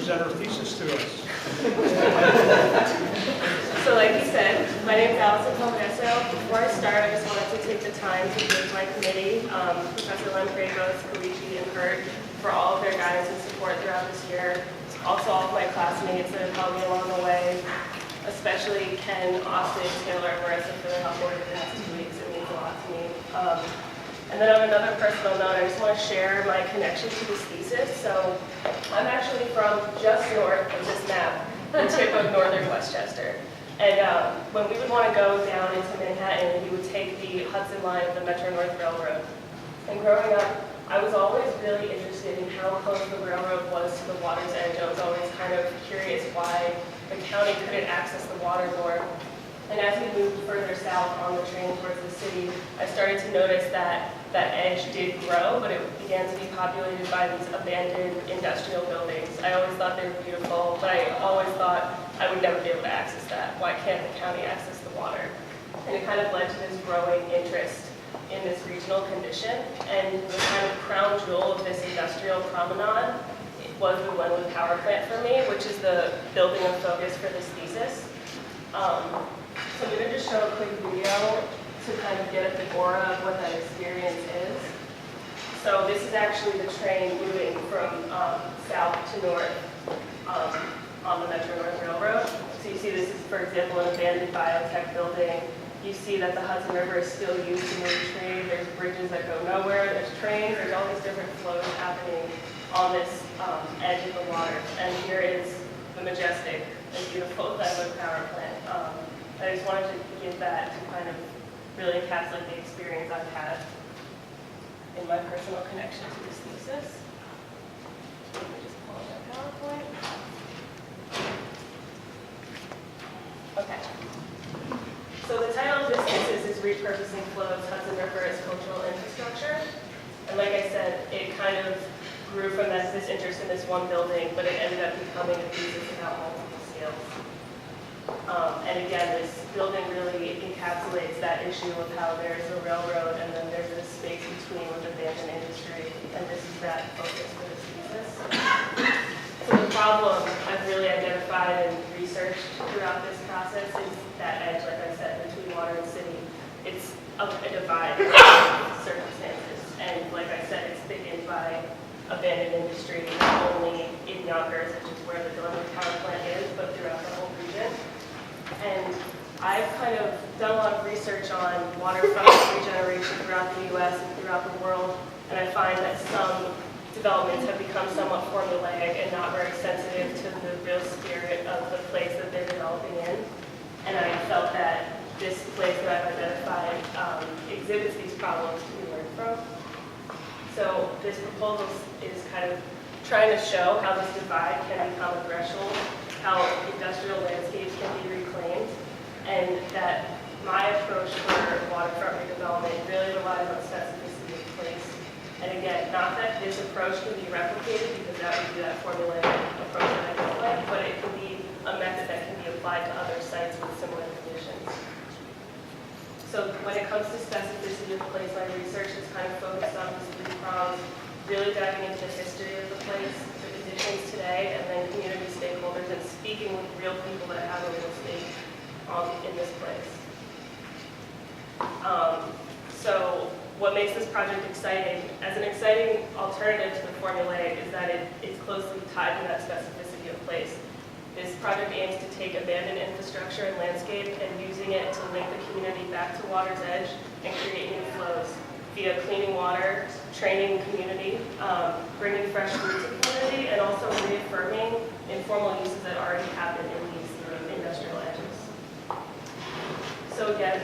present her thesis to us. So like you said, my name is Thesis Palmadesso. Before I start, I just wanted to take the time to thank my committee, Professor Lempragos, Kalichi, and Kurt, for all of their guidance and support throughout this year. Also all of my classmates that have helped me along the way, especially Ken, Austin, Taylor, and Marissa for their help over the past 2 weeks. It means a lot to me. And then on another personal note, I just want to share my connection to this thesis. So I'm actually from just north of this map, the tip of northern Westchester. And when we would want to go down into Manhattan, we would take the Hudson line of the Metro North Railroad. And growing up, I was always really interested in how close the railroad was to the water's edge. I was always kind of curious why the county couldn't access the water more. And as we moved further south on the train towards the city, I started to notice that that edge did grow, but it began to be populated by these abandoned industrial buildings. I always thought they were beautiful, but I always thought I would never be able to access that. Why can't the county access the water? And it kind of led to this growing interest in this regional condition. And the kind of crown jewel of this industrial promenade was the Wentworth Power Plant for me, which is the building of focus for this thesis. So I'm going to just show a quick video to kind of get at the aura of what that experience is. So this is actually the train moving from south to north on the Metro North Railroad. So you see this is, for example, an abandoned biotech building. You see that the Hudson River is still used to move trade. There's bridges that go nowhere. There's trains. There's all these different flows happening on this edge of the water. And here is the majestic and beautiful Wentworth Power Plant. I just wanted to give that to kind of really encapsulate the experience I've had in my personal connection to this thesis. Let me just pull up that PowerPoint. Okay. So the title of this thesis is Repurposing Flows Hudson River as Cultural Infrastructure. And like I said, it kind of grew from this interest in this one building, but it ended up becoming a thesis about multiple scales. And again, this building really encapsulates that issue of how there's a railroad and then there's this space between with abandoned industry, and this is that focus for this thesis. So the problem I've really identified and researched throughout this process is that edge, like I said, between water and city. It's a divide in circumstances, and like I said, it's thickened by abandoned industry, not only in Yonkers, which is where the Wentworth Power Plant is, but throughout the whole region. And I've kind of done a lot of research on waterfront regeneration throughout the U.S. and throughout the world, and I find that some developments have become somewhat formulaic and not very sensitive to the real spirit of the place that they're developing in. And I felt that this place that I've identified exhibits these problems to be learned from. So this proposal is kind of trying to show how this divide can become a threshold, how industrial landscapes can be reclaimed, and that my approach for waterfront redevelopment really relies on specificity of place. And again, not that this approach can be replicated, because that would be that formulaic approach that I don't like, but it can be a method that can be applied to other sites with similar conditions. So when it comes to specificity of place, my research is kind of focused on these three prongs, really diving into the history of the place, the conditions today, and then community stakeholders, and speaking with real people that have a real stake in this place. So what makes this project exciting, as an exciting alternative to the formulaic, is that it's closely tied to that specificity of place. This project aims to take abandoned infrastructure and landscape and using it to link the community back to water's edge and create new flows via cleaning water, training community, bringing fresh food to the community, and also reaffirming informal uses that already happen in these industrial edges. So again,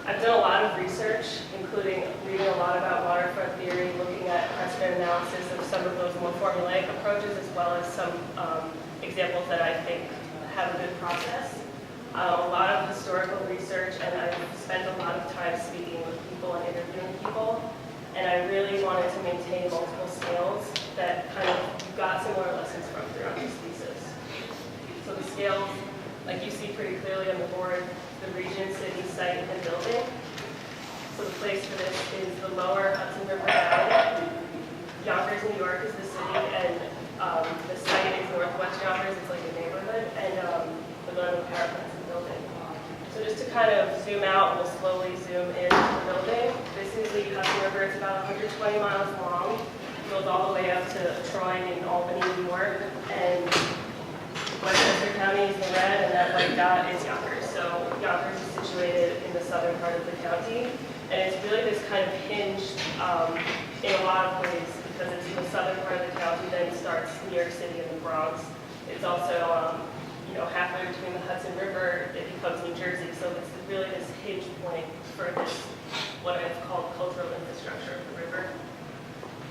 I've done a lot of research, including reading a lot about waterfront theory, looking at precedent analysis of some of those more formulaic approaches, as well as some examples that I think have a good process. A lot of historical research, and I've spent a lot of time speaking with people and interviewing people, and I really wanted to maintain multiple scales that kind of got similar lessons from throughout this thesis. So the scales, like you see pretty clearly on the board, the region, city, site, and building. So the place for this is the lower Hudson River Valley. Yonkers, New York is the city, and the site is Northwest zoom out, we'll slowly zoom into the building. This is the Hudson River. It's about 120 miles long. It goes all the way up to Troy and Albany, New York. And Westchester County is the red, and that white dot is Yonkers. So Yonkers is situated in the southern part of the county. And it's really this kind of hinged in a lot of ways because it's in the southern part of the county, then starts New York City and the Bronx. It's also halfway between the Hudson River, it becomes New Jersey. So it's really this hinge point for this, what I've called cultural infrastructure of the river.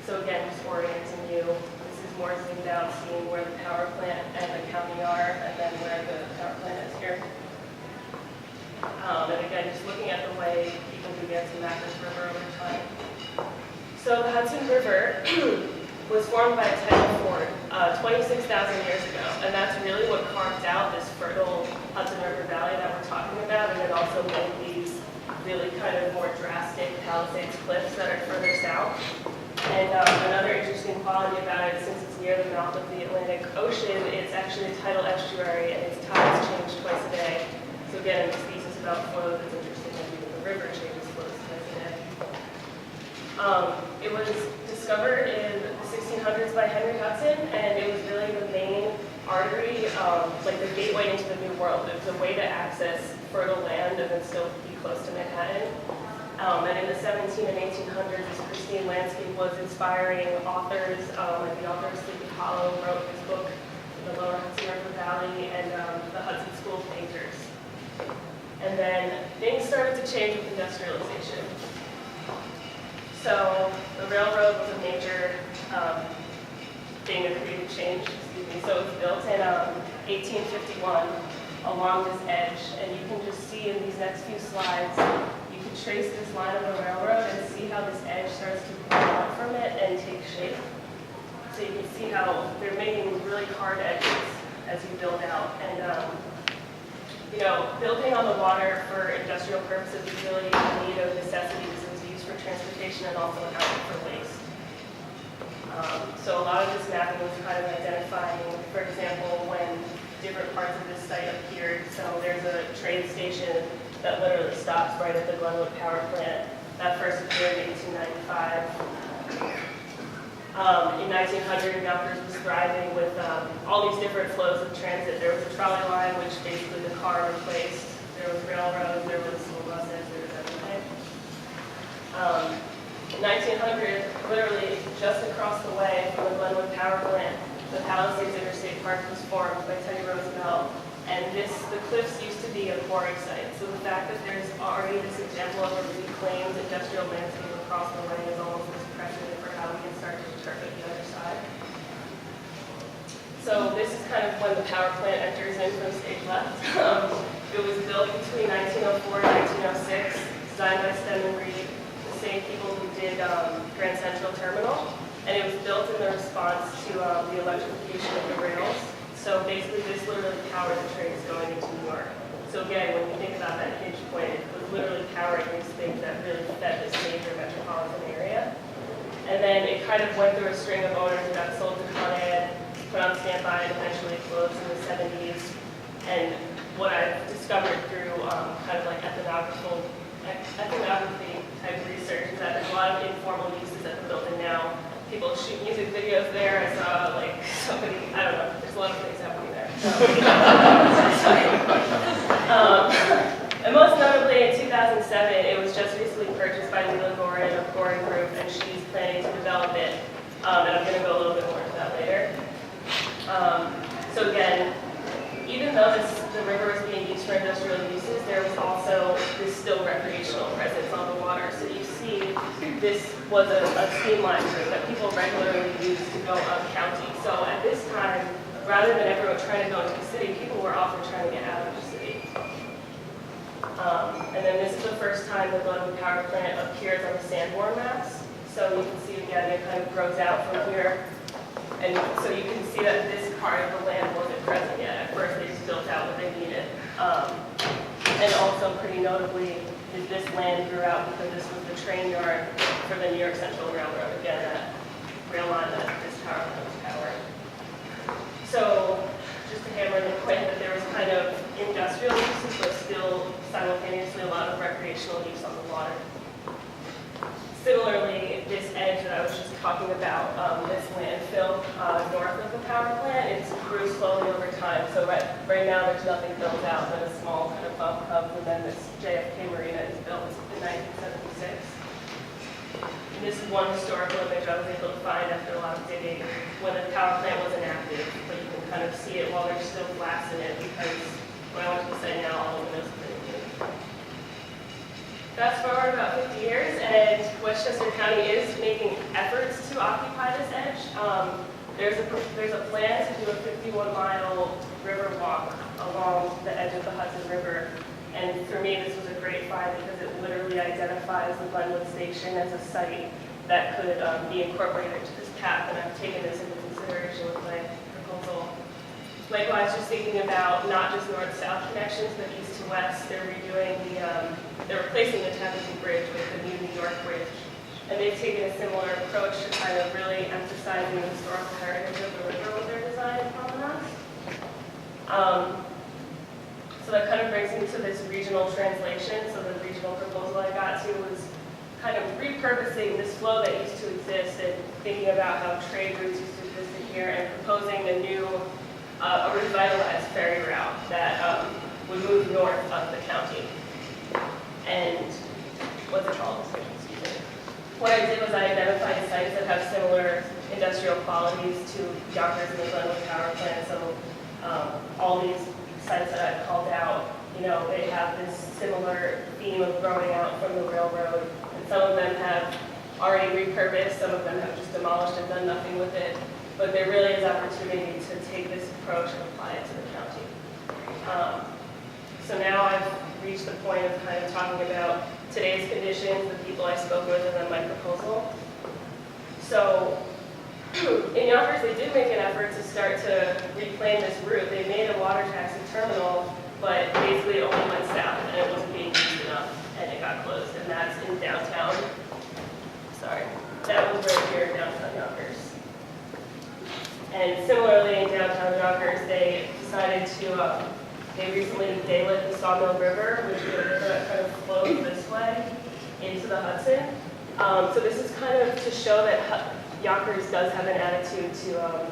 So again, just orienting you. This is more zoomed out, seeing where the power plant and the county are, and then where the power plant is here. And again, just looking at the way people began to map this river over time. So the Hudson River was formed by a tidal ford 26,000 years ago, and that's really what carved out this fertile Hudson River Valley that we're talking about, and it also made these really kind of more drastic Palisades cliffs that are further south. And another interesting quality about it, since it's near the mouth of the Atlantic Ocean, it's actually a tidal estuary, and its tides change twice a day. So again, this thesis about flows is interesting, and even the river changes flows twice a day. It was discovered in the 1600s by Henry Hudson, and it was really the main artery, like the gateway into the New World. It was a way to access fertile land and then still be close to Manhattan. And in the 17 and 1800s, this pristine landscape was inspiring authors, like the author of Sleepy Hollow wrote his book, The Lower Hudson River Valley, and the Hudson School of Painters. And then things started to change with industrialization. So the railroad was a major thing of creative change, So it was built in 1851 along this edge, and you can just see in these next few slides, you can trace this line of the railroad and see how this edge starts to pull out from it and take shape. So you can see how they're making really hard edges as you build out. And building on the water for industrial purposes is really a need of necessity because it was used for transportation and also an outlet for waste. So a lot of this mapping was kind of identifying, for example, when different parts of this site appeared. So there's a train station that literally stops right at the Glenwood Power Plant. That first appeared in 1895. In 1900, Yonkers was thriving with all these different flows of transit. There was a trolley line, which basically the car replaced. There was railroads, there was school buses, there was everything. In 1900, literally just across the way from the Glenwood Power Plant, the Palisades Interstate Park was formed by Teddy Roosevelt. And the cliffs used to be a quarry site. So the fact that there's already this example of a reclaimed industrial landscape across the way is almost this precedent for how we can start to interpret the other side. So this is kind of when the power plant enters in from stage left. It was built between 1904 and 1906, designed by Stem and Reed, the same people who did Grand Central Terminal. And it was built in the response to the electrification of the rails. So basically, this literally powered the trains going into New York. So again, when you think about that hinge point, it was literally powering these things that really fed this major metropolitan area. And then it kind of went through a string of owners and got sold to Con Ed, put on standby, and eventually closed in the 70s. And what I've discovered through kind of like ethnography type research is that there's a lot of informal uses at the building now. People shoot music videos there. I saw like somebody, I don't know, there's a lot of things happening there. And most notably in 2007, it was just recently purchased by Leland Gorin of Gorin Group, and she's planning to develop it. And I'm going to go a little bit more into that later. So again, even though the river was being used for industrial uses, there was also this still recreational presence on the water. So you see, this was a steamline route that people regularly used to go up county. So at this time, rather than everyone trying to go into the city, people were often trying to get out of the city. And then this is the first time the Glenwood Power Plant appears on the Sanborn maps. So you can see again, it kind of grows out from here. And so you can see that this part of the land wasn't present yet. At first, they just built out what they needed. And also, pretty notably, this land grew out because this was the train yard for the New York Central Railroad. Again, that rail line that this power plant was powering. So, just to hammer the point that there was kind of industrial uses, but still simultaneously a lot of north of the power plant. It grew slowly over time. So right now there's nothing built out but a small kind of bump hub, and then this JFK Marina is built in 1976. And this is one historical image I was able to find after a lot of digging when the power plant wasn't active, but you can kind of see it while there's still glass in it because when I went to the site now, all the windows have been removed. Fast forward about 50 years, and Westchester County is making efforts to occupy this edge. There's a plan to do a 51-mile river walk along the edge of the Hudson River. And for me, this was a great find because it literally identifies the Glenwood Station as a site that could be incorporated into this path, and I've taken this into consideration with my proposal. Likewise, just thinking about not just north-south connections, but east to west, they're replacing the Templeton Bridge with the new New York Bridge. And they've taken a similar approach to kind of really emphasizing the historical heritage of the river with their design and promenades. So that kind of brings me to this regional translation. So the regional proposal I got to was kind of repurposing this flow that used to exist and thinking about how trade routes used to exist in here and proposing a new, a revitalized ferry route that would move north of the county. And what's it called? What I did was I identified sites that have similar industrial qualities to Yonkers and the Glenwood Power Plant. So all these sites that I've called out, you know, they have this similar theme of growing out from the railroad. And some of them have already repurposed, some of them have just demolished and done nothing with it. But there really is opportunity to take this approach and apply it to the county. So now I've reached the point of kind of talking about today's conditions, the people I spoke with, and then my proposal. So in Yonkers, they did make an effort to start to reclaim this route. They made a water taxi terminal, but basically it only went south, and it wasn't being used enough, and it got closed. And that's in downtown. Sorry, that was right here in downtown Yonkers. And similarly, in downtown Yonkers, they decided to, they recently daylit the Sawmill River, which is a river that kind of flows this way into the Hudson. So this is kind of to show that Yonkers does have an attitude to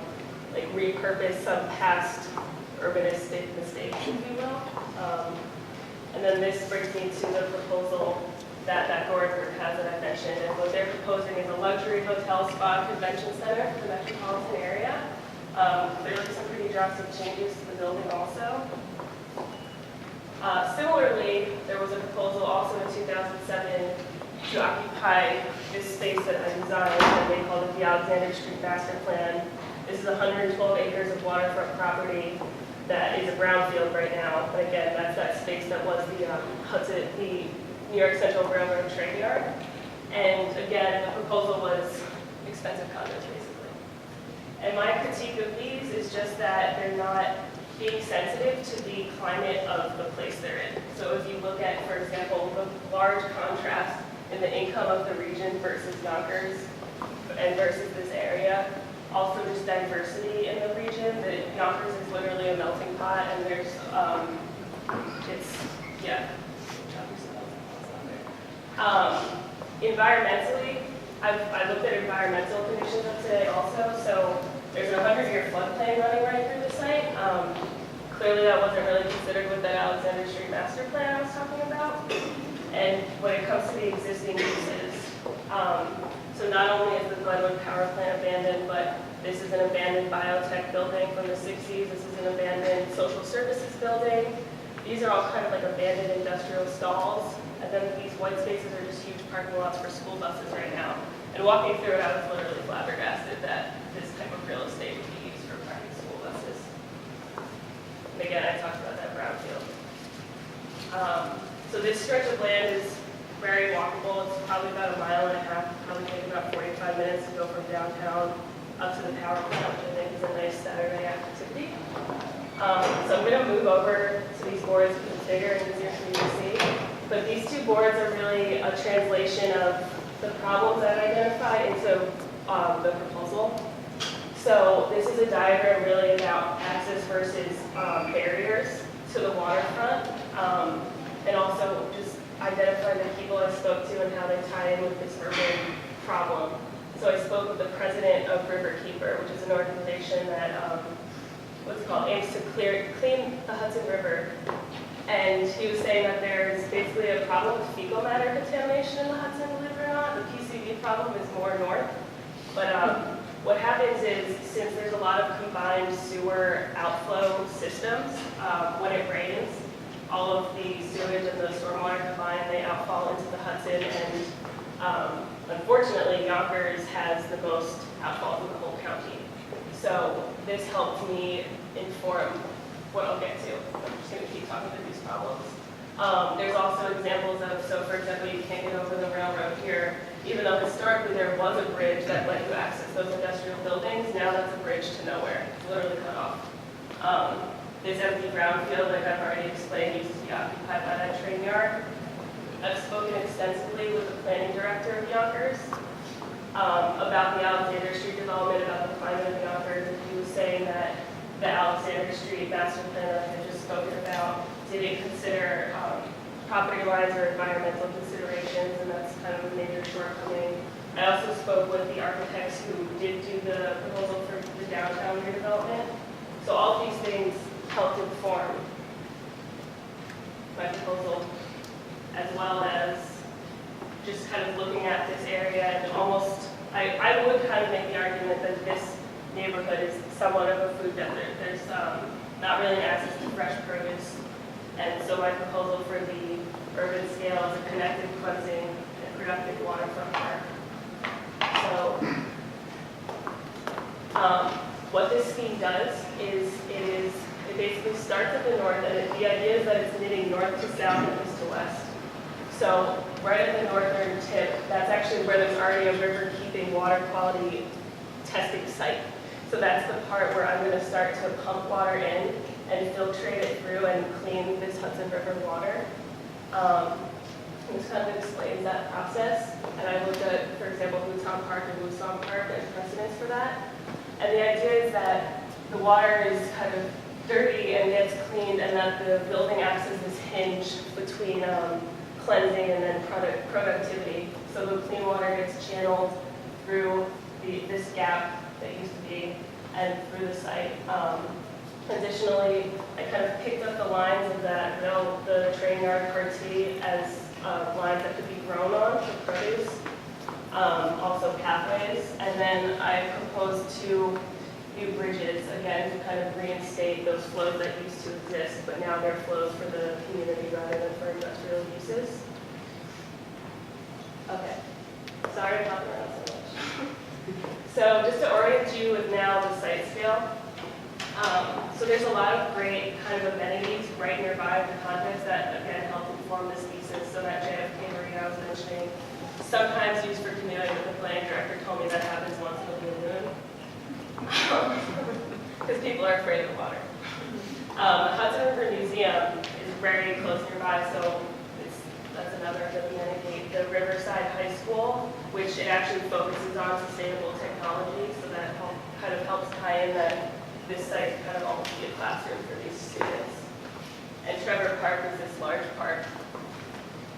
like repurpose some past urbanistic mistakes, if you will. And then this brings me to the proposal that Gordon Group has that I mentioned. And what they're proposing is a luxury hotel, spa, convention center for the metropolitan area. Clearly some pretty drastic changes to the building also. Similarly, there was a proposal also in 2007 to occupy this space that I designed, and they called it the Alexander Street Master Plan. This is 112 acres of waterfront property that is a brownfield right now. And again, that's that space that was the New York Central Railroad trade yard. And again, the proposal was expensive condos, basically. And my critique of these is just that they're not being sensitive to the climate of the place they're in. So if you look at, for example, the large contrast in the income of the region versus Yonkers and versus this area, also there's diversity in the region. The Yonkers is literally a melting pot, and there's, environmentally, I looked at environmental conditions of today also. So there's a 100-year floodplain running right through the site. Clearly that wasn't really considered with that Alexander Street Master Plan I was talking about. And when it comes to the existing uses, so not only is the Glenwood Power Plant abandoned, but this is an abandoned biotech building from the 60s. This is an abandoned social services building. These are all kind of like abandoned industrial stalls. And then these white spaces are just huge parking lots for school buses right now. And walking through it, I was literally flabbergasted that this type of real estate would be used for parking school buses. And again, I talked about that brownfield. So this stretch of land is very walkable. It's probably about 1.5 miles. Probably take about 45 minutes to go from downtown up to the power plant, which I think is a nice Saturday activity. So I'm going to move over to these boards because it's bigger and easier for you to see. But these two boards are really a translation of the problems that I identified into the proposal. So this is a diagram really about access versus barriers to the waterfront, and also just identify the people I spoke to and how they tie in with this urban problem. So I spoke with the president of Riverkeeper, which is an organization that, aims to clean the Hudson River. And he was saying that there's basically a problem with fecal matter contamination in the Hudson, believe it or not. The PCV problem is more north. But what happens is, since there's a lot of combined sewer outflow systems, when it rains, all of the sewage and the stormwater combined, they outfall into the Hudson, and unfortunately, Yonkers has the most outfalls in the whole county. So this helped me inform what I'll get to. I'm just going to keep talking through these problems. There's also examples of, so for example, you can't get over the railroad here, even though historically there was a bridge that let you access those industrial buildings. Now that's a bridge to nowhere, it's literally cut off. This empty brownfield, like I've already explained, used to be occupied by that train yard. I've spoken extensively with the planning director of Yonkers about the Alexander Street development, about the climate of Yonkers, and he was saying that the Alexander Street master plan that I had just spoken about didn't consider property lines or environmental considerations, and that's kind of a major shortcoming. I also spoke with the architects who did do the proposal for the downtown redevelopment. So all of these things helped inform my proposal, as well as just kind of looking at this area and almost, I would kind of make the argument that this neighborhood is somewhat of a food desert. There's not really access to fresh produce, and so my proposal for the urban scale is a connected, cleansing, and productive waterfront park. So what this scheme does is it basically starts at the north, and the idea is that it's knitting north to south and east to west. So right at the northern tip, that's actually where there's already a river keeping water quality testing site. So that's the part where I'm going to start to pump water in and filtrate it through and clean this Hudson River water. This kind of explains that process. And I looked at, for example, Bhutan Park and Woosong Park as precedents for that. And the idea is that the water is kind of dirty and gets cleaned, and that the building acts as this hinge between cleansing and then productivity. So the clean water gets channeled through this gap that used to be and through the site. Additionally, I kind of picked up the lines of that, the train yard party as lines that could be grown on for produce, also pathways, and then I proposed 2 new bridges, again, to kind of reinstate those flows that used to exist, but now they're flows for the community rather than for industrial uses. Okay, sorry about the around so much. So just to orient you with now the site scale, so there's a lot of great kind of amenities right nearby the context that, again, help inform this thesis. So that JFK marina I was mentioning, sometimes used for canoeing, but the planning director told me that happens once in a blue moon. Because people are afraid of the water. The Hudson River Museum is very close nearby, so that's another good amenity. The Riverside High School, which it actually focuses on sustainable technology, so that kind of helps tie in that this site can kind of almost be a classroom for these students. And Trevor Park is this large park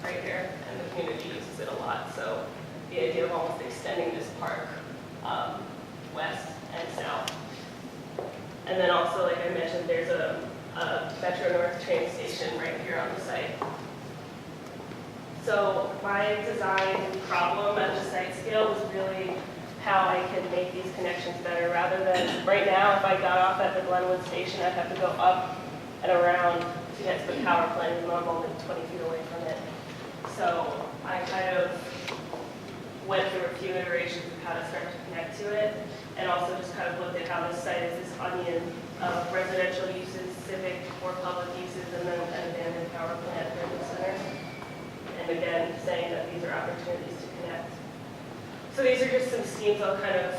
right here, and the community uses it a lot. So the idea of almost extending this park west and south. And then also, like I mentioned, there's a Metro North train station right here on the site. So my design problem at the site scale was really how I can make these connections better, rather than right now, if I got off at the Glenwood station, I'd have to go up and around to get to the power plant, even though I'm only 20 feet away from it. So I kind of went through a few iterations of how to start to connect to it, and also just kind of looked at how this site is this onion of residential uses, civic or public uses, and then an abandoned power plant right in the center. And again, saying that these are opportunities to connect. So these are just some schemes I'll kind of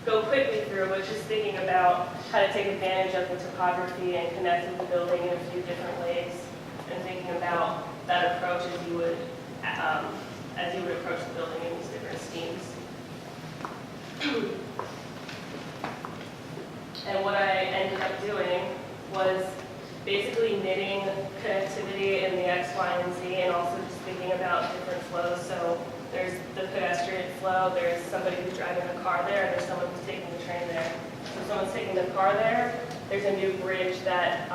go quickly through, but just thinking about how to take advantage of the topography and connect with the building in a few different ways, and thinking about that approach as you would approach the building in these different schemes. And what I ended up doing was basically knitting connectivity in the X, Y, and Z, and also just thinking about different flows. So There's the pedestrian flow, there's somebody who's driving a car there, and there's someone who's taking the train there. So if someone's taking the car there, there's a new bridge that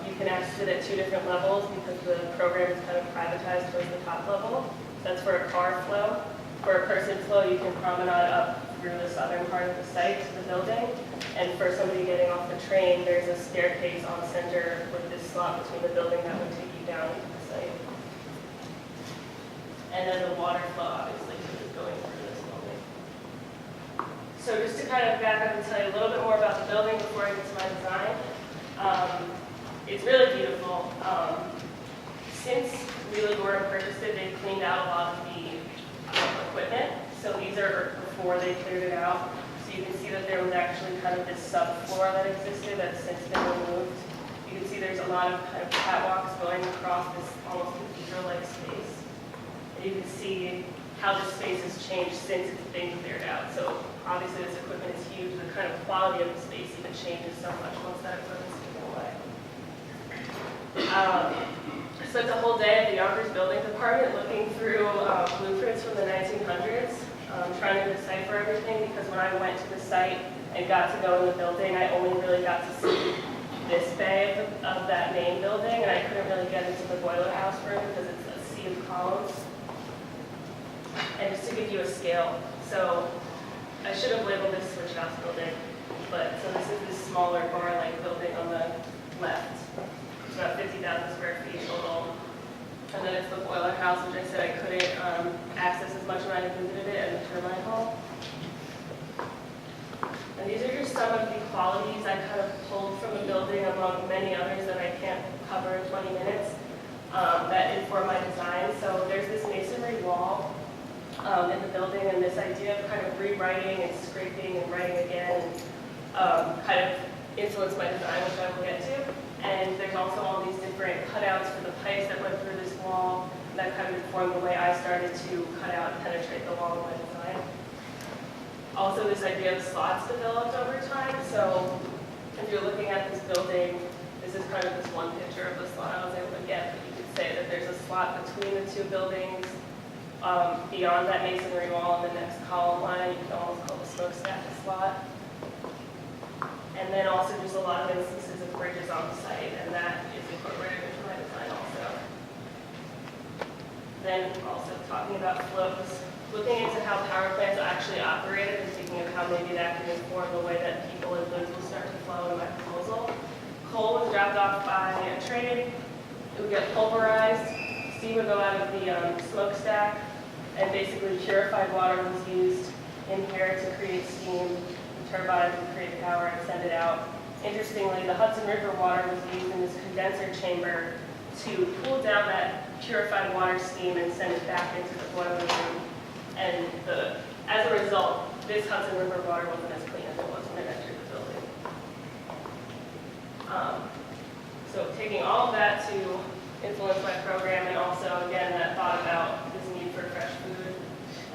you can access it at 2 different levels because the program is kind of privatized towards the top level. That's for a car flow. For a person flow, you can promenade up through the southern part of the site to the building. And for somebody getting off the train, there's a staircase on center with this slot between the building that would take you down into the site. And then the water flow, obviously, is going through this building. So just to kind of back up and tell you a little bit more about the building before I get to my design. It's really beautiful. Since Wheeler Gordon purchased it, they've cleaned out a lot of the equipment. So these are before they cleared it out. So you can see that there was actually kind of this subfloor that existed that's since been removed. You can see there's a lot of kind of catwalks going across this almost cathedral-like space. And you can see how this space has changed since it's been cleared out. So obviously this equipment is huge. The kind of quality of the space even changes so much once that equipment's taken away. So it's a whole day at the Yonkers Building Department looking through blueprints from the 1900s, trying to decipher everything, because when I went to the site and got to go in the building, I only really got to see this bay of that main building, and I couldn't really get into the boiler house room because it's a sea of columns. And just to give you a scale, so I should have labeled this switch house building, but so this is this smaller bar-like building on the left. It's about 50,000 square feet total. And then it's the boiler house, which I said I couldn't access as much when I visited it, and the turbine hall. And these are just some of the qualities I kind of pulled from the building, among many others that I can't cover in 20 minutes, that inform my design. So there's this masonry wall in the building, and this idea of kind of rewriting and scraping and writing again kind of influenced my design, which I will get to. And there's also all these different cutouts for the pipes that went through this wall that kind of informed the way I started to cut out and penetrate the wall in my design. Also, this idea of slots developed over time. So if you're looking at this building, this is kind of this one picture of the slot I was able to get, but you could say that there's a slot between the 2 buildings. Beyond that masonry wall in the next column line, you can almost call the smokestack a slot. And then also just a lot of instances of bridges on the site, and that is incorporated into my design also. Then also talking about flows, looking into how power plants actually operated and thinking of how maybe that can inform the way that people and goods will start to flow in my proposal. Coal was dropped off by a train. It would get pulverized. Steam would go out of the smokestack, and basically purified water was used in here to create steam. Turbines would create power and send it out. Interestingly, the Hudson River water was used in this condenser chamber to cool down that purified water steam and send it back into the boiler room. And as a result, this Hudson River water wasn't as clean as it was when it entered the building. So taking all of that to influence my program, and also, again, that thought about this need for fresh food.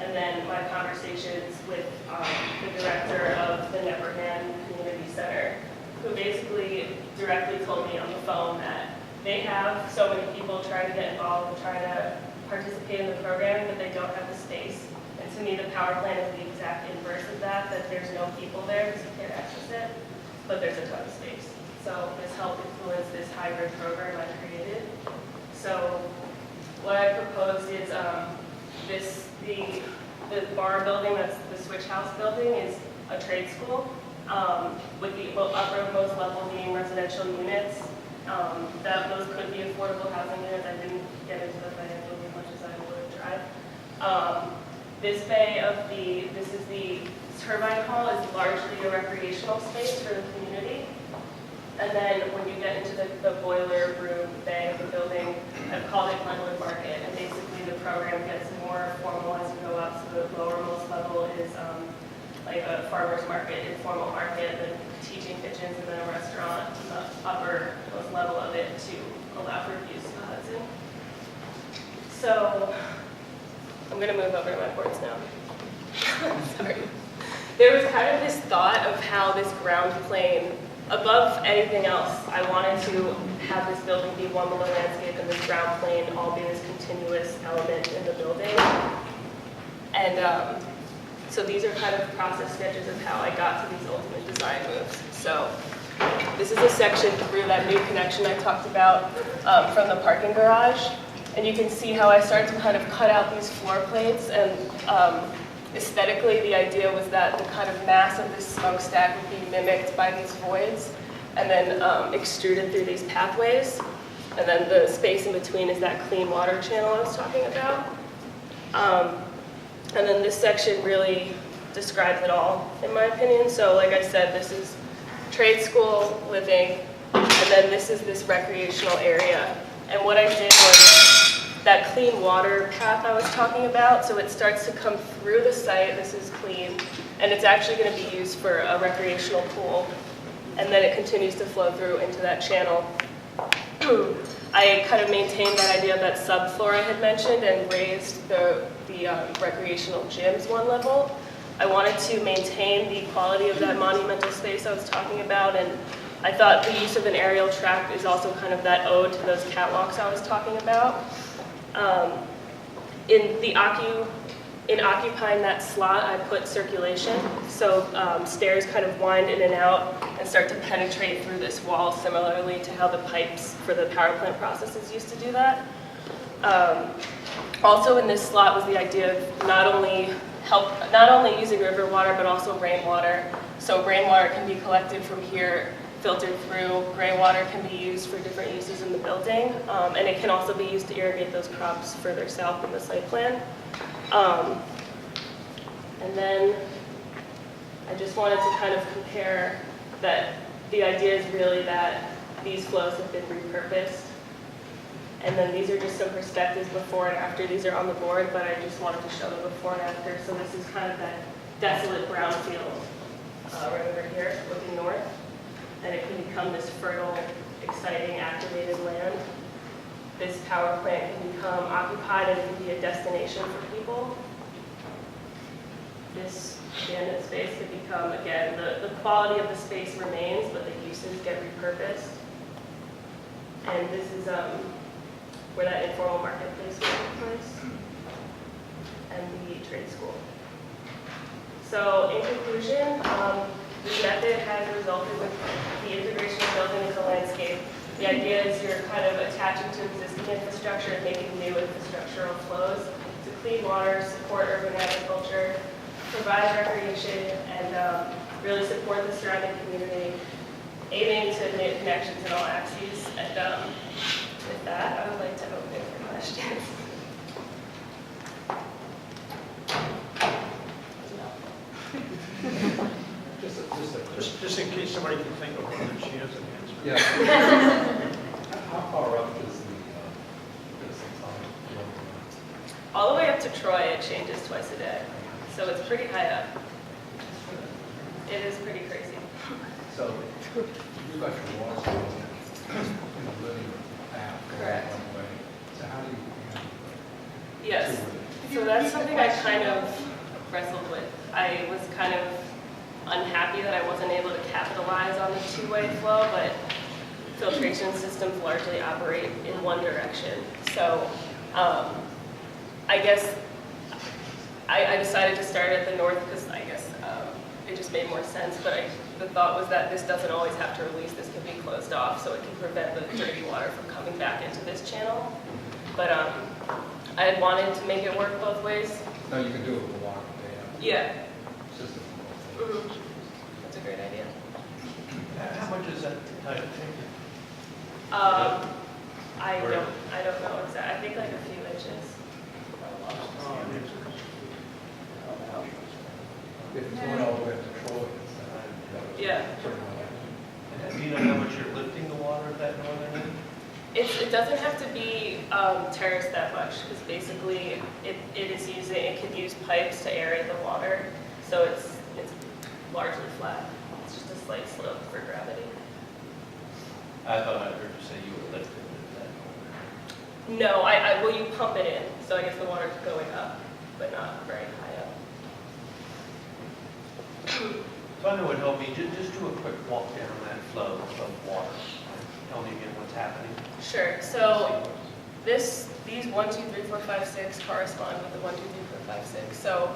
And then my conversations with the director of the Nepperhan Community Center, who basically directly told me on the phone that they have so many people trying to get involved and trying to participate in the programming, but they don't have the space. And to me, the power plant is the exact inverse of that, that there's no people there because you can't access it, but there's a ton of space. So this helped influence this hybrid program I created. So what I proposed is the bar building, that's the switch house building, is a trade school, with the uppermost level being residential units. Those could be affordable housing units. I didn't get into the financials as much as I would have tried. This is the turbine hall, is largely a recreational space for the community. And then when you get into the boiler room bay of the building, I've called it Glenwood Market, and basically the program gets more formal as you go up. So the lowermost level is like a farmer's market, informal market, then teaching kitchens, and then a restaurant on the uppermost level of it to allow for use of the Hudson. So I'm going to move over to my boards now. Sorry. There was kind of this thought of how this ground plane, above anything else, I wanted to have this building be one below landscape and this ground plane all be this continuous element in the building. And so these are kind of process sketches of how I got to these ultimate design moves. So this is a section through that new connection I talked about from the parking garage. And you can see how I started to kind of cut out these floor plates. And aesthetically, the idea was that the kind of mass of this smokestack would be mimicked by these voids and then extruded through these pathways. And then the space in between is that clean water channel I was talking about. And then this section really describes it all, in my opinion. So like I said, this is trade school, living, and then this is this recreational area. And what I did was that clean water path I was talking about, so it starts to come through the site, this is clean, and it's actually going to be used for a recreational pool. And then it continues to flow through into that channel. I kind of maintained that idea of that subfloor I had mentioned and raised the recreational gyms one level. I wanted to maintain the quality of that monumental space I was talking about, and I thought the use of an aerial track is also kind of that ode to those catwalks I was talking about. In occupying that slot, I put circulation, so stairs kind of wind in and out and start to penetrate through this wall, similarly to how the pipes for the power plant processes used to do that. Also in this slot was the idea of not only using river water, but also rainwater. So rainwater can be collected from here, filtered through. Gray water can be used for different uses in the building, and it can also be used to irrigate those crops further south in the site plan. And then I just wanted to kind of compare that the idea is really that these flows have been repurposed. And then these are just some perspectives before and after. These are on the board, but I just wanted to show the before and after. So this is kind of that desolate brown field right over here, looking north. And it can become this fertile, exciting, activated land. This power plant can become occupied and it can be a destination for people. This abandoned space could become, again, the quality of the space remains, but the uses get repurposed. And this is where that informal marketplace will take place, and the trade school. So in conclusion, this method has resulted with the integration of building into landscape. The idea is you're kind of attaching to existing infrastructure and making new infrastructural flows to clean water, support urban agriculture, provide recreation, and really support the surrounding community, aiming to make connections in all axes. And with that, I would like to open for questions. Just in case somebody can think of one that she hasn't answered. Yeah. How far up is the tunnel? All the way up to Troy, it changes twice a day. So it's pretty high up. It is pretty crazy. So you got your water source in the living path. Correct. One way. So how do you handle that? Yes. So that's something I kind of wrestled with. I was kind of unhappy that I wasn't able to capitalize on the two-way flow, but filtration systems largely operate in one direction. So I guess I decided to start at the north because I guess it just made more sense, but the thought was that this doesn't always have to release. This can be closed off so it can prevent the dirty water from coming back into this channel. But I had wanted to make it work both ways. No, you can do it with the water dam Yeah. system. That's a great idea. How much is that type of thing? I don't know exactly. I think like a few inches. If it's going all the way up to Troy, it's Yeah. And do you know how much you're lifting the water at that northern end? It doesn't have to be terraced that much because basically it could use pipes to aerate the water, so it's largely flat. It's just a slight slope for gravity. I thought I heard you say you were lifting it at that northern end. No, well you pump it in, so I guess the water's going up, but not very high up. So I know it would help me, just do a quick walk down that flow of water. Tell me again what's happening. Sure. So These 1, 2, 3, 4, 5, 6 correspond with the 1, 2, 3, 4, 5, 6. So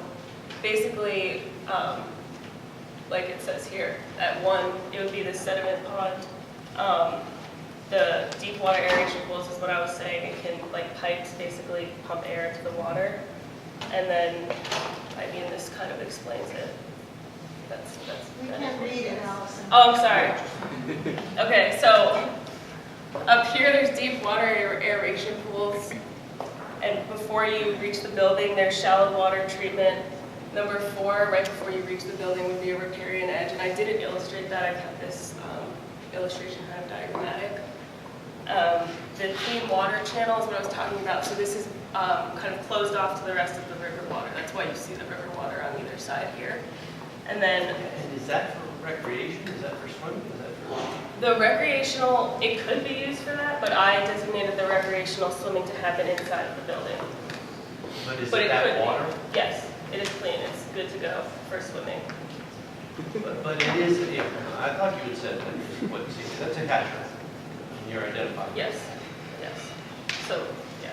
basically, like it says here, at 1, it would be the sediment pond. The deep water aeration pools is what I was saying. It can, like pipes, basically pump air into the water. And then, I mean, this kind of explains it. We can't read it, Allison. Oh, I'm sorry. Okay, so up here there's deep water aeration pools. And before you reach the building, there's shallow water treatment. Number 4, right before you reach the building, would be a riparian edge. And I didn't illustrate that. I kept this illustration kind of diagrammatic. The clean water channel is what I was talking about. So this is kind of closed off to the rest of the river water. That's why you see the river water on either side here. And then And is that for recreation? Is that for swimming? Is that for? the recreational, it could be used for that, but I designated the recreational swimming to happen inside of the building. But is But it it could that be. water? Yes, it is clean. It's good to go for swimming. But it is, I thought you had said that it's what, see, that's a catcher. You're identifying. Yes, yes. So, yeah.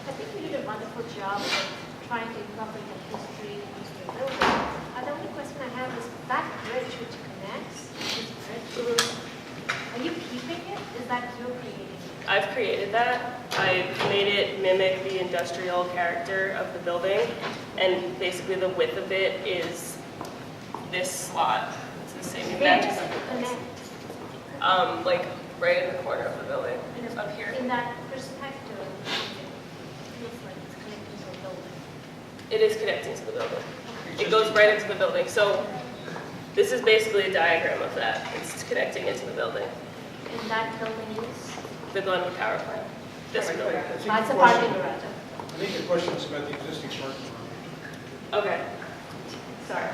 I think we did a wonderful job of trying to incorporate the history into the building. The only question I have is that bridge which connects this bridge, are you keeping it? Is that you creating it? I've created that. I made it mimic the industrial character of the building, and basically the width of it is this slot. It's the same. It Where matches does up it with this. connect? Like right in the corner of the building, up here. In that perspective, it looks like it's connecting to a building. It is connecting to the building. It goes right into the building. So this is basically a diagram of that. It's connecting into the building. And that building is? The Glenwood Power Plant. This building. That's a parking garage. I think the question is about the existing parking lot. Okay. Sorry.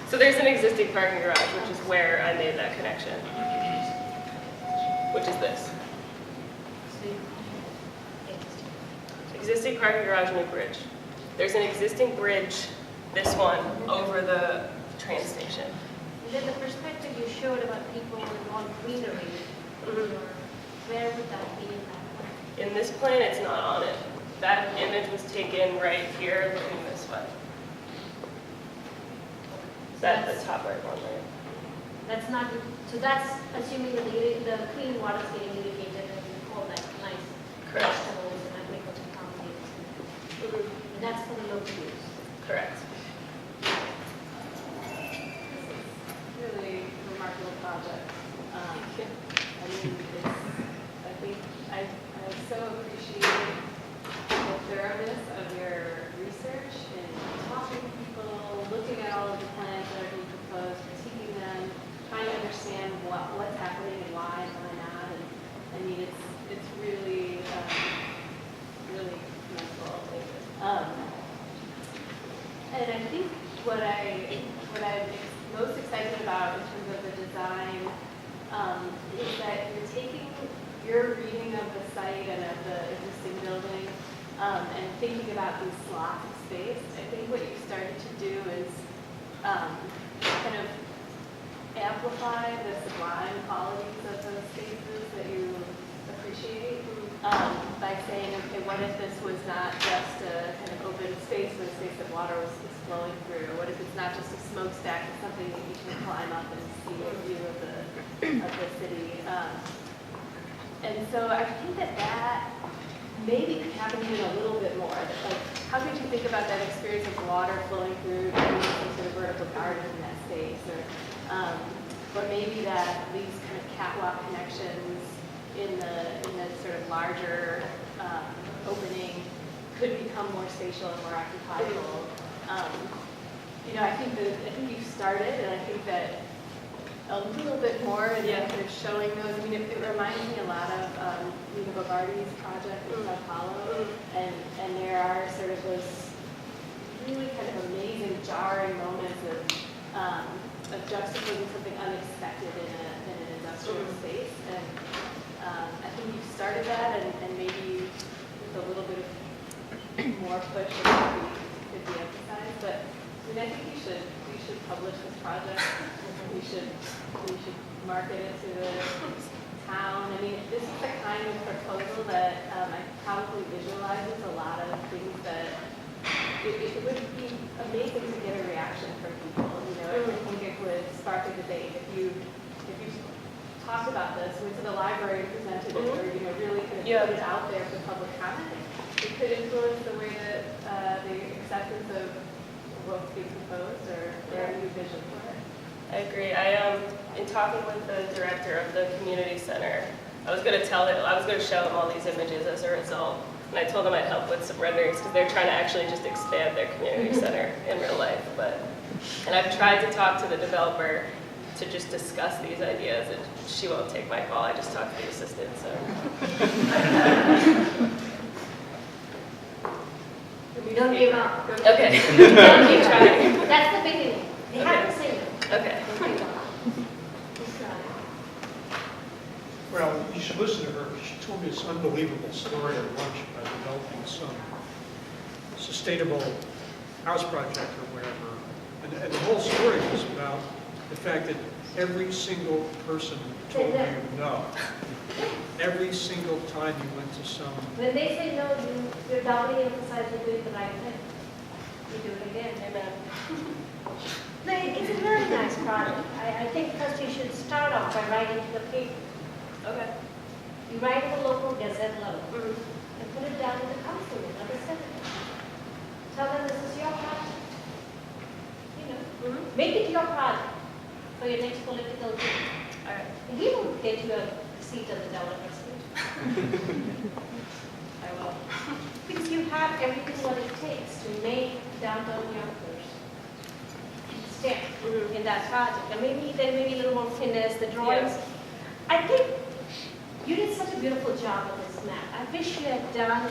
So there's an existing parking garage, which is where I made that connection. Which is this. Existing parking garage, new bridge. There's an existing bridge, this one, over the train station. And then the perspective you showed about people with all greenery, where would that be in that one? In this plan, it's not on it. That image was taken right here, looking this way. That's the top right one there. That's not, so that's assuming that the clean water is getting irrigated and all that nice Correct. vegetables and agriculture compounds. And that's for the local use. Correct. Really remarkable project. I mean, I think I so appreciate the thoroughness of your research and talking to people, looking at all of the plans that are being proposed, critiquing them, trying to understand what's happening and why not. And I mean, it's really, really commendable. And I think what I'm most excited about in terms of the design is that you're taking your reading of the site and of the existing building and thinking about these slots of space. I think what you've started to do is kind of amplify the sublime qualities of those spaces that you appreciate by saying, okay, what if this was not just a kind of open space, but a space that water was flowing through? What if it's not just a smokestack, it's something that you can climb up and see a view of the city? And so I think that maybe could happen even a little bit more. Like, how could you think about that experience of water flowing through, creating some sort of vertical garden in that space, or maybe that these kind of catwalk connections in the sort of larger opening could become more spatial and more occupiable. I think you've started, and I think that a little bit more and kind of showing those. I mean, it reminds me a lot of Nina Bogardi's project in Sao Paulo, and there are sort of those really kind of amazing, jarring moments of juxtaposing something unexpected in an industrial space. And I think you've started that, and maybe with a little bit of more push could be emphasized. But I mean, I think we should publish this project. We should market it to the town. I mean, this is the kind of proposal that I probably visualizes a lot of things that it would be amazing to get a reaction from people. You know, I think it would spark a debate if you talked about this, went to the library and presented it, or you know, really kind of put it out there for public comment. It could influence the way that the acceptance of what's being proposed or a new vision for it. I agree. In talking with the director of the community center, I was going to show him all these images as a result. And I told them I'd help with some renderings because they're trying to actually just expand their community center in real life. And I've tried to talk to the developer to just discuss these ideas, and she won't take my call. I just talked to the assistant, so. Don't give up. Okay. Don't Keep give up. trying. That's the beginning. They have to say no. Okay. Don't give up. Keep trying. Well, you should listen to her. She told me this unbelievable story at lunch about developing some sustainable house project or whatever. And the whole story was about the fact that every single person told you no. Every single time you went to some... When they say no, you're doubly emphasized you're doing the right thing. You do it again. Amen. No, it's a very nice project. I think first you should start off by writing to the people. Okay. You write at the local gazette level Mhm. and put it down to the councilman or the senator. Tell them this is your project. You know, make it your project for your next political team. All right. And he will get you a seat at the developer's seat. I will. Because you have everything what it takes to make downtown Yonkers stand in that project. And maybe there may be a little more finesse, the drawings. I think you did such a beautiful job with this map. I wish you had done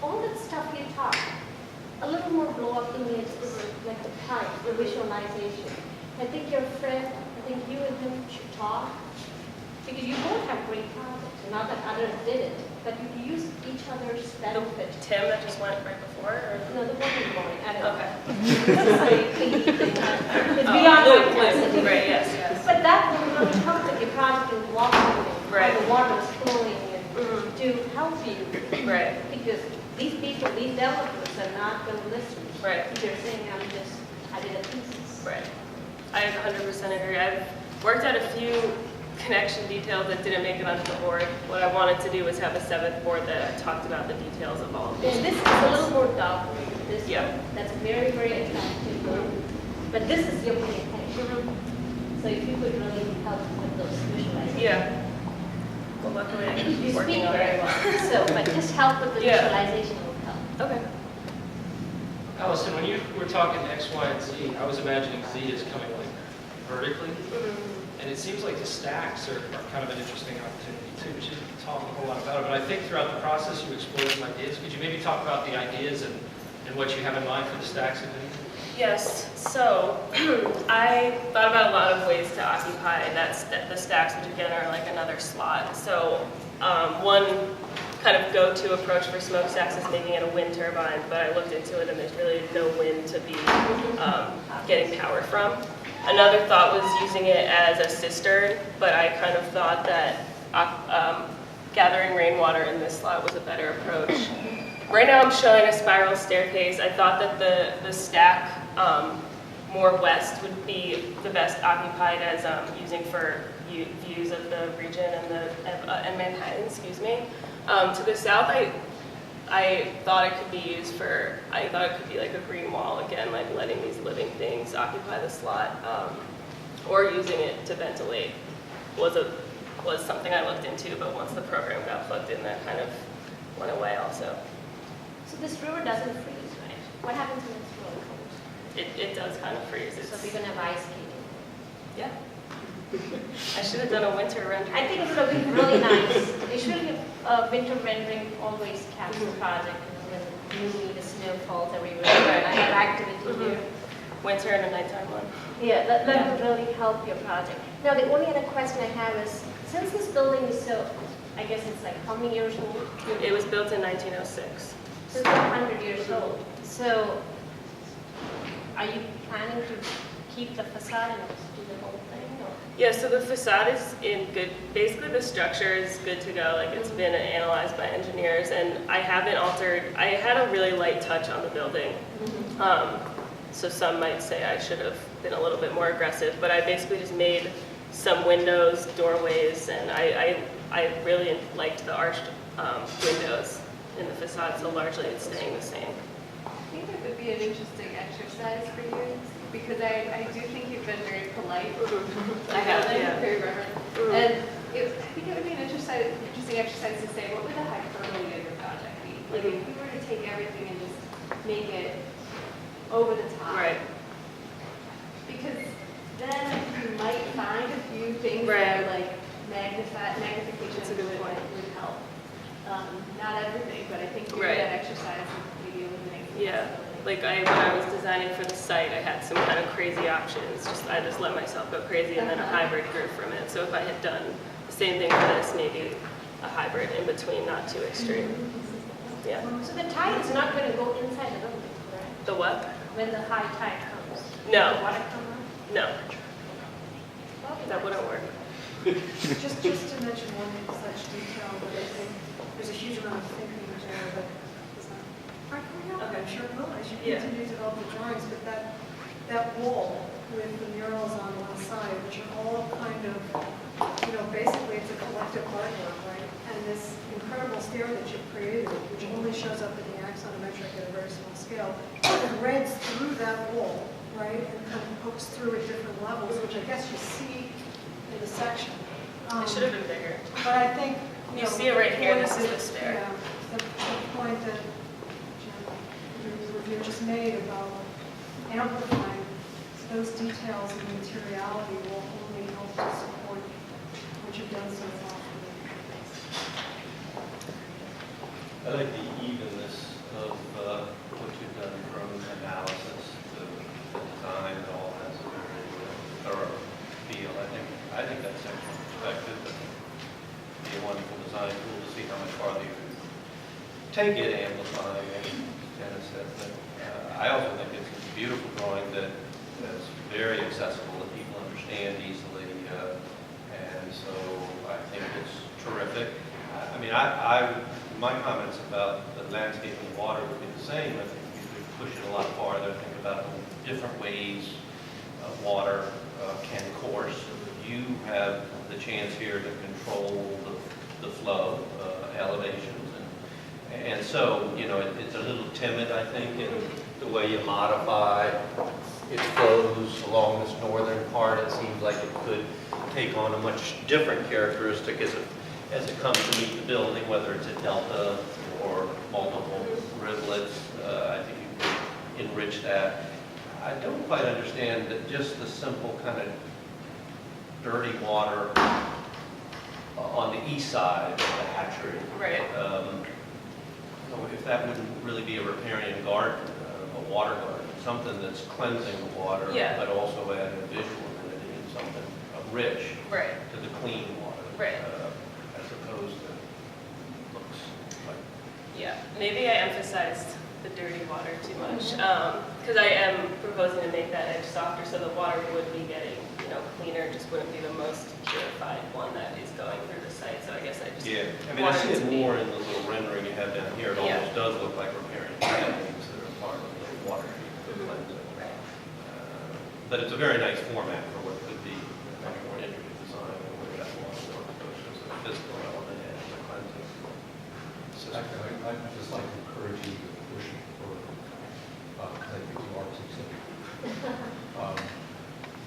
all that stuff you taught. A little more blow-up images, like the pipe, the visualization. I think your friend, I think you and him should talk. Because you both have great projects, not that others did it, but you use each other's benefit. Tim that just went right before? Or? No, the one in the morning, I don't know. Okay. It's beyond my capacity. Right, yes. But that will really help with your project and walking and Right. how the water is flowing and to help you. Right. Because these people, these developers are not going to listen. Right. They're saying, I did a thesis. Right. I 100% agree. I've worked out a few connection details that didn't make it onto the board. What I wanted to do was have a seventh board that talked about the details of all of these. And this is a little more dark. This Yeah. one, that's very, very attractive. But this is your main thing. So if you could really help with those visualizations. Yeah. Well, luckily You I'm speak working on very it. well. So, but just help with the Yeah. visualization will help. Okay. Allison, when you were talking X, Y, and Z, I was imagining Z is coming like vertically, and it seems like the stacks are kind of an interesting opportunity too, but you didn't talk a whole lot about it, but I think throughout the process you explored some ideas. Could you maybe talk about the ideas and what you have in mind for the stacks, if any? Yes, so I thought about a lot of ways to occupy the stacks, which again are like another slot. So one kind of go-to approach for smokestacks is making it a wind turbine, but I looked into it and there's really no wind to be getting power from. Another thought was using it as a cistern, but I kind of thought that gathering rainwater in this slot was a better approach. Right now I'm showing a spiral staircase. I thought that the stack more west would be the best occupied as using for views of the region and Manhattan, excuse me. To the south, I thought it could be used for, I thought it could be like a green wall again, like letting these living things occupy the slot, or using it to ventilate was something I looked into, but once the program got plugged in, that kind of went away also. So this river doesn't freeze, right? What happens when it's really cold? It does kind of freeze. So we're going to have ice skating. Yeah. I should have done a winter rendering. I think it would have been really nice. They should have winter rendering always capture the project, when the snow falls everywhere. And I have activity here. Winter and a nighttime one. Yeah, that would really help your project. Now, the only other question I have is, since this building is so, I guess it's like how many years old? It was built in 1906. So it's 100 years old. So are you planning to keep the facade and just do the whole thing? Or? Yeah, so the facade is in good, basically the structure is good to go, like it's been analyzed by engineers, and I haven't altered, I had a really light touch on the building. So some might say I should have been a little bit more aggressive, but I basically just made some windows, doorways, and I really liked the arched windows in the facade, so largely it's staying the same. I think it would be an interesting exercise for you, because I do think you've been very polite. I have, yeah. Very reverent. And I think it would be an interesting exercise to say, what would the hyperbole of your project be? Like, if we were to take everything and just make it over the top. Right. Because then you might find a few things Right. that are like magnification That's a good point. would help. Not everything, but I think doing Right. that exercise would maybe eliminate some Yeah. possibilities. Like when I was designing for the site, I had some kind of crazy options. I just let myself go crazy, and then a hybrid grew from it. So if I had done the same thing for this, maybe a hybrid in between, not too extreme. Yeah. So the tide is not going to go inside the building, correct? The what? When the high tide comes? No. The water come up? No, that wouldn't work. Just to mention one such detail that I think there's a huge amount of thinking there that is not quite coming out. I'm sure it will as you Yeah. continue to develop the drawings, but that wall with the murals on one side, which are all kind of, basically it's a collective artwork, right? And this incredible stair that you've created, which only shows up in the axonometric at a very small scale, threads through that wall, right? And kind of pokes through at different levels, which I guess you see in the section. It should have been bigger. But I think, You see it right here, this is the stair. Yeah, the point that your review just made about amplifying those details and materiality will only help to support what you've done so far. I like the evenness of what you've done from analysis to design. It all has a very thorough feel. I think that's excellent perspective. But it'd be a wonderful design tool to see how much farther you can take it, amplifying it, Dennis said. But I also think it's a beautiful drawing that is very accessible, that people understand easily. And so I think it's terrific. My comments about the landscape and the water would be the same. I think you could push it a lot farther, think about different ways water can course. You have the chance here to control the flow, elevations. And so, it's a little timid, I think, in the way you modify its flows along this northern part. It seems like it could take on a much different characteristic as it comes to meet the building, whether it's a delta or multiple rivulets. I think you can enrich that. I don't quite understand that just the simple kind of dirty water on the east side of the hatchery. Right. If that wouldn't really be a riparian garden, a water garden, something that's cleansing the water, Yeah. but also adding a visual amenity and something rich Right. to the clean water. Right. As opposed to looks like. Yeah, maybe I emphasized the dirty water too much, because I am proposing to make that edge softer, so the water would be getting, cleaner, just wouldn't be the most purified one that is going through the site, so I guess I just Yeah, I wanted see to it be- more in the little rendering you have down here. It Yeah. almost does look like riparian plantings that are part of the water treatment cleansing. Right. But it's a very nice format for what could be a much more intricate design and where that water goes. So there's a physical element and a cleansing system. Actually, I'd just like to encourage you to push for, I think you are too simple.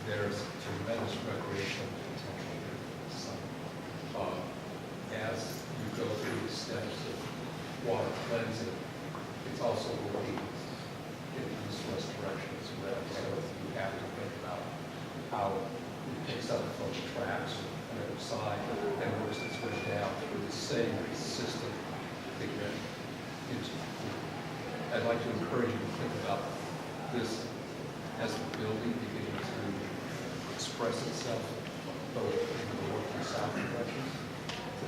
There's tremendous recreational potential here for the site. As you go through the steps of water cleansing, it's also working in the east-west direction as well. So you have to think about how it picks up from the tracks on the other side and works its way down through the same system to get into the pool. I'd like to encourage you to think about this as the building beginning to express itself both in the north and south directions, to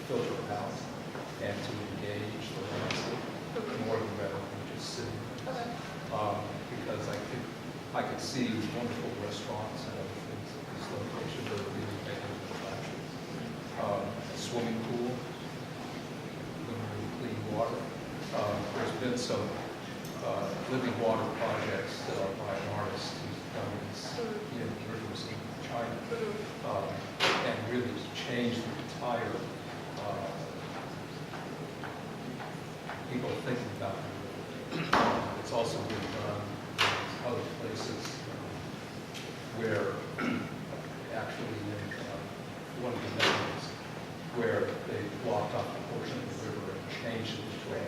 filter out and to engage the landscape more rather than just sitting. Because I could see wonderful restaurants and other things at this location, but some living water projects by an artist who's done this in rivers in China, and really changed the entire people thinking about it. It's also been done in other places where actually in one of the Netherlands, where they blocked off a portion of the river and changed it to a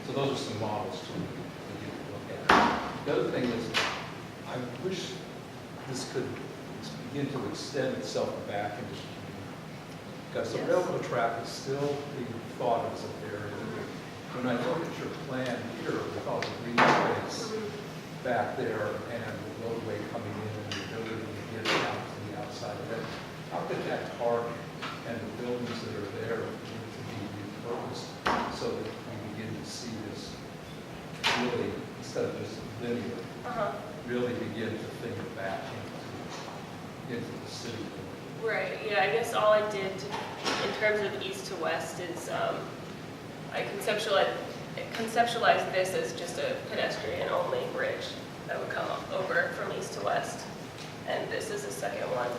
so those are some models to look at. The other thing is, I wish this could begin to extend itself back into the community. Because the railroad track is still being thought of as an area. When I look at your plan here with all the green space back there and the roadway coming in and the ability to get out to the outside of it, how could that park and the buildings that are there need to be repurposed so that we begin to see this really, instead of just linear, really begin to think back into the city? Right, yeah, I guess all I did in terms of east to west is I conceptualized this as just a pedestrian-only bridge that would come over from east to west. And this is the second one.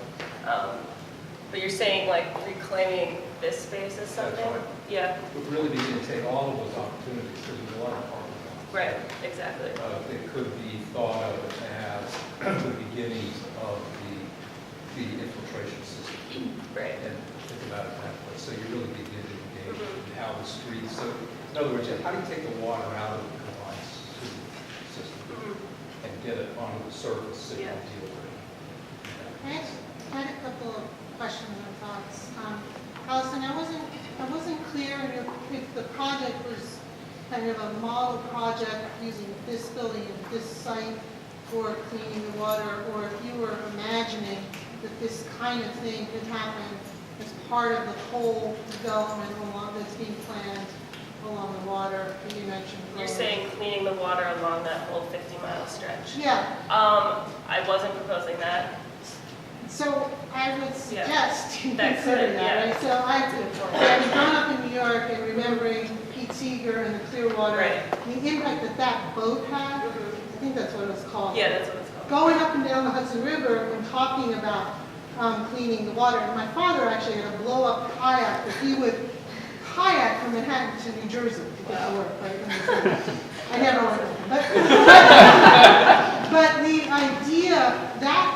But you're saying like reclaiming this space as something? That's right. Yeah. But really begin to take all of those opportunities, because there's a lot of parking lots. Right, exactly. It could be thought of as the beginnings of the infiltration system. Right. And think about it that way. So you really begin to engage in how the streets, so in other words, how do you take the water out of the confined system and get it onto the surface so you can deal with it? I had a couple of questions and thoughts. Allison, I wasn't clear if the project was kind of a model project using this building and this site for cleaning the water, or if you were imagining that this kind of thing could happen as part of the whole development along that's being planned along the water that you mentioned. You're saying cleaning the water along that whole 50-mile stretch? Yeah. I wasn't proposing that. So I would suggest you That consider could, that, right? So I've grown up in New York and remembering Pete Seeger and the Clearwater, the impact that boat had. I think that's what it was called. Yeah, that's what it's called. Going up and down the Hudson River and talking about cleaning the water. And my father actually had a blow-up kayak that he would kayak from Manhattan to New Jersey to get to work, right? I never went there. But the idea that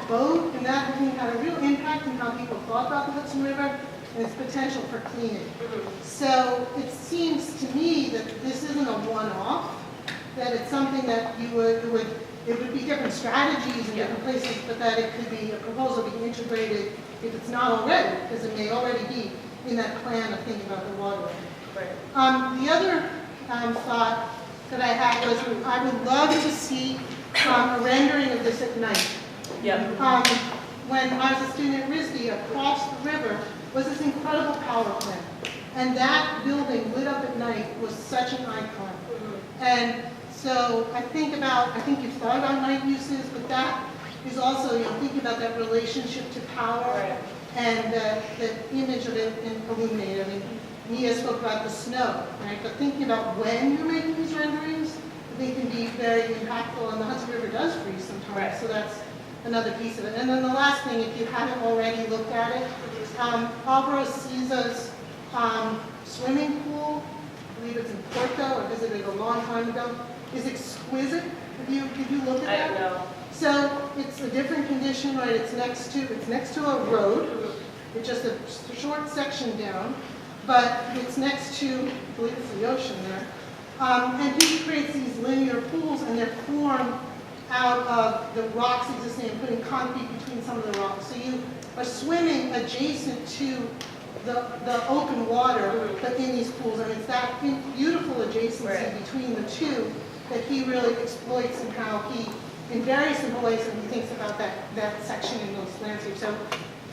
boat and that thing had a real impact on how people thought about the Hudson River and its potential for cleaning. So it seems to me that this isn't a one-off, that it's something that it would be different strategies in different places, but that it could be a proposal being integrated if it's not already, because it may already be in that plan of thinking about the waterway. The other thought that I had was I would love to see a rendering of this at night. When I was a student at RISD, across the river was this incredible power plant. And that building lit up at night was such an icon. And so I think you've thought about night uses, but that is also, thinking about that relationship to power and the image of it illuminated. I mean, Mia spoke about the snow, right? But thinking about when you're making these renderings, they can be very impactful, and the Hudson River does freeze sometimes, so that's another piece of it. And then the last thing, if you haven't already looked at it, Alvaro Siza's swimming pool, I believe it's in Porto, I visited a long time ago, is exquisite. Did you look at that? I know. So it's a different condition, right? It's next to a road. It's just a short section down, but it's next to, I believe it's the ocean there. And he creates these linear pools, and they're formed out of the rocks existing and putting concrete between some of the rocks. So you are swimming adjacent to the open water, but in these pools. And it's that beautiful adjacency between the two that he really exploits, and how he, in very simple ways, when he thinks about that section in those landscapes. So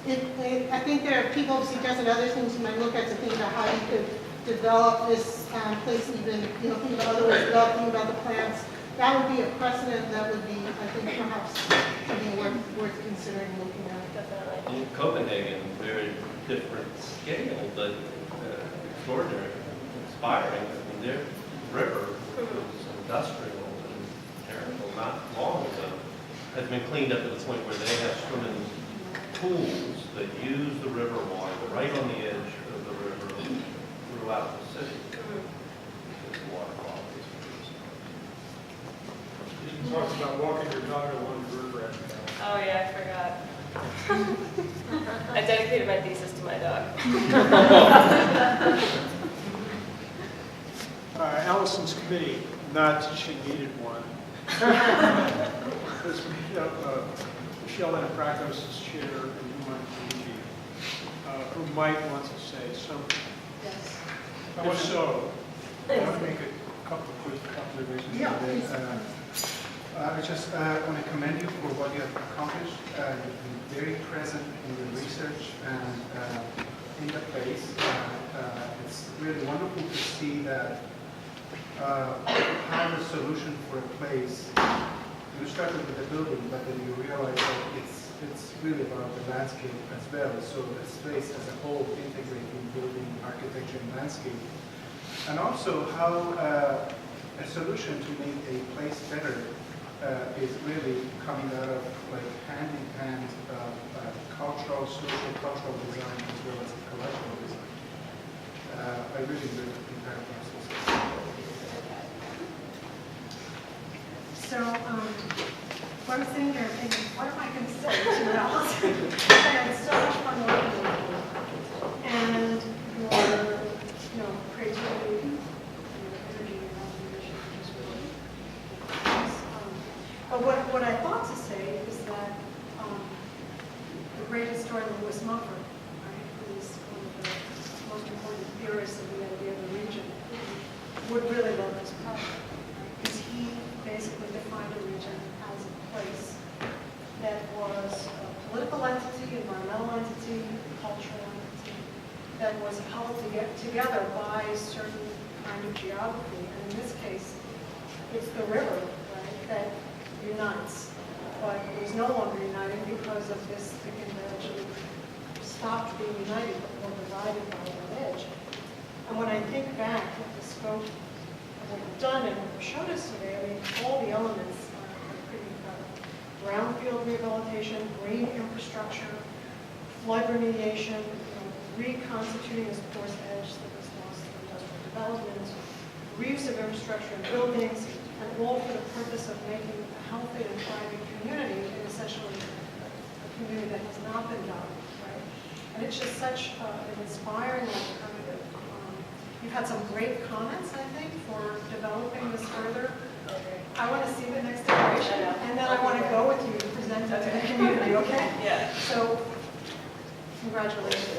I think there are people who suggested other things you might look at to think about how you could develop this place, even, think about other ways of developing about the plants. That would be a precedent that would be, I think, perhaps something worth considering looking at. Definitely. In Copenhagen, very different scale, but extraordinary, inspiring. I mean, their river been cleaned up to the point where they have swimming pools that use the river water right on the edge of the river throughout the city. Because the water quality is pretty You talked about walking your dog along the river at the Oh, yeah, I forgot. I dedicated my thesis to my dog. Allison's committee, not that she needed one. This, Michelle Anaprakos is chair, and Human Luigi, who might want to say something. Yes. If so, I want to make a couple of quick observations today. I just want to commend you for what you have accomplished. You've been very present in the research and in the place. It's really wonderful to see that you have a solution for a place. You started with the building, but then you realize that it's really about the landscape as well. So the space as a whole, integrating building, architecture, and landscape. And also how a solution to make a place better is really coming out of like hand-in-hand cultural, social, cultural design as well as collectional design. I really think that process. So, I was sitting there thinking, what am I going to say to Alice? I had so much fun working with you. And your creativity, your energy, and imagination is really nice. But what I thought to say is that the great historian Lewis Mumford, right, who is one of the most important theorists of the idea of the region, would really love this project. Because he basically defined a region as a place that was a political entity, environmental entity, cultural entity, that was held together by a certain kind of geography. And in this case, it's the river, right, that unites. But it was no longer united because of this thick and eventually stopped being united, but more divided by that edge. And when I think back at the scope what we've done and what you showed us today, I mean, all the elements are pretty incredible. Brownfield rehabilitation, green infrastructure, flood remediation, reconstituting this porous edge that was lost to industrial development, reuse of infrastructure and buildings, and all for the purpose of making a healthy and thriving community in essentially a community that has not been done, right? And it's just such an inspiring alternative. You've had some great comments, I think, for developing this further. I want to see the next iteration, and then I want to go with you to present it to the community, okay? Yeah. So, congratulations.